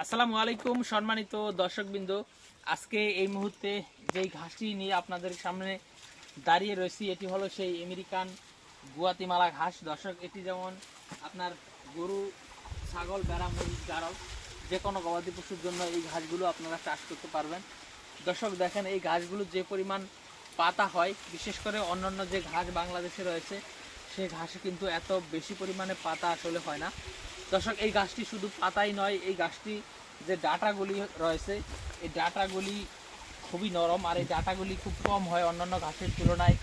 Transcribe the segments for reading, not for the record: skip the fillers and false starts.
আসসালামু আলাইকুম সম্মানিত দর্শকবৃন্দ। আজকে এই মুহূর্তে যেই ঘাসটি নিয়ে আপনাদের সামনে দাঁড়িয়ে রয়েছি এটি হলো সেই আমেরিকান গুয়াতিমালা ঘাস। দর্শক, এটি যেমন আপনার গরু, ছাগল, ভেড়া, মহিষ, গাড়ল যে কোনো গবাদি পশুর জন্য এই ঘাসগুলো আপনারা চাষ করতে পারবেন। দর্শক দেখেন, এই ঘাসগুলো যে পরিমাণ পাতা হয়, বিশেষ করে অন্যান্য যে ঘাস বাংলাদেশে রয়েছে সে ঘাসে কিন্তু এত বেশি পরিমাণে পাতা আসলে হয় না। দর্শক, এই গাছটি শুধু পাতাই নয়, এই গাছটি যে ডাঁটাগুলি রয়েছে এই ডাঁটাগুলি খুবই নরম, আর এই ডাঁটাগুলি খুব কম হয় অন্যান্য ঘাসের তুলনায়।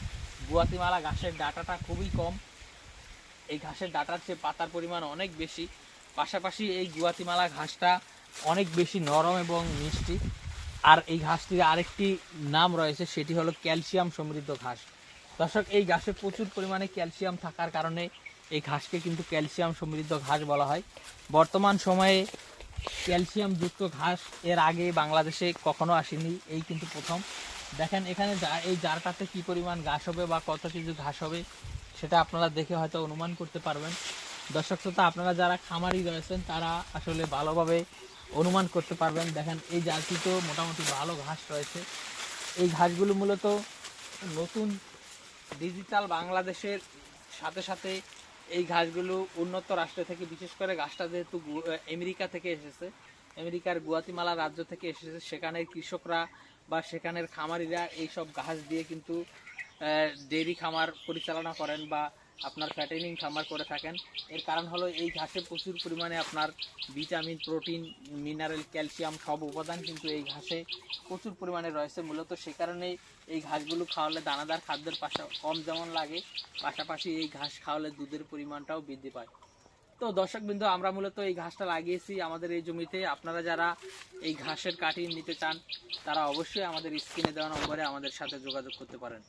গুয়াতিমালা ঘাসের ডাঁটাটা খুবই কম, এই ঘাসের ডাঁটার চেয়ে পাতার পরিমাণ অনেক বেশি। পাশাপাশি এই গুয়াতিমালা ঘাসটা অনেক বেশি নরম এবং মিষ্টি। আর এই ঘাসটির আরেকটি নাম রয়েছে, সেটি হলো ক্যালসিয়াম সমৃদ্ধ ঘাস। দর্শক, এই ঘাসে প্রচুর পরিমাণে ক্যালসিয়াম থাকার কারণে এই ঘাসকে কিন্তু ক্যালসিয়াম সমৃদ্ধ ঘাস বলা হয়। বর্তমান সময়ে ক্যালসিয়াম যুক্ত ঘাস এর আগে বাংলাদেশে কখনো আসেনি, এই কিন্তু প্রথম। দেখেন এখানে এই জারটাতে কি পরিমাণ ঘাস হবে বা কত কিছু ঘাস হবে সেটা আপনারা দেখে হয়তো অনুমান করতে পারবেন। দর্শক শ্রোতা, আপনারা যারা খামারি রয়েছেন তারা আসলে ভালোভাবে অনুমান করতে পারবেন। দেখেন এই জারটিতেও মোটামুটি ভালো ঘাস রয়েছে। এই ঘাসগুলো মূলত নতুন ডিজিটাল বাংলাদেশের সাথে সাথে এই ঘাসগুলো উন্নত রাষ্ট্র থেকে, বিশেষ করে ঘাসটা যেহেতু আমেরিকা থেকে এসেছে, আমেরিকার গুয়াতিমালা রাজ্য থেকে এসেছে, সেখানের কৃষকরা বা সেখানের খামারিরা এই সব ঘাস দিয়ে কিন্তু ডেইরি খামার পরিচালনা করেন বা আপনার ফ্যাটেনিং খামার করে থাকেন। এর কারণ হলো এই ঘাসে প্রচুর পরিমাণে আপনার ভিটামিন, প্রোটিন, মিনারেল, ক্যালসিয়াম সব উপাদান কিন্তু এই ঘাসে প্রচুর পরিমাণে রয়েছে। মূলত সে কারণেই এই ঘাসগুলো খাওয়ালে দানাদার খাদ্যের কম যেমন লাগে, পাশাপাশি এই ঘাস খাওয়ালে দুধের পরিমাণটাও বৃদ্ধি পায়। তো দর্শকবৃন্দ, আমরা মূলত এই ঘাসটা লাগিয়েছি আমাদের এই জমিতে। আপনারা যারা এই ঘাসের কাটিং নিতে চান তারা অবশ্যই আমাদের স্ক্রিনে দেওয়া নম্বরে আমাদের সাথে যোগাযোগ করতে পারেন।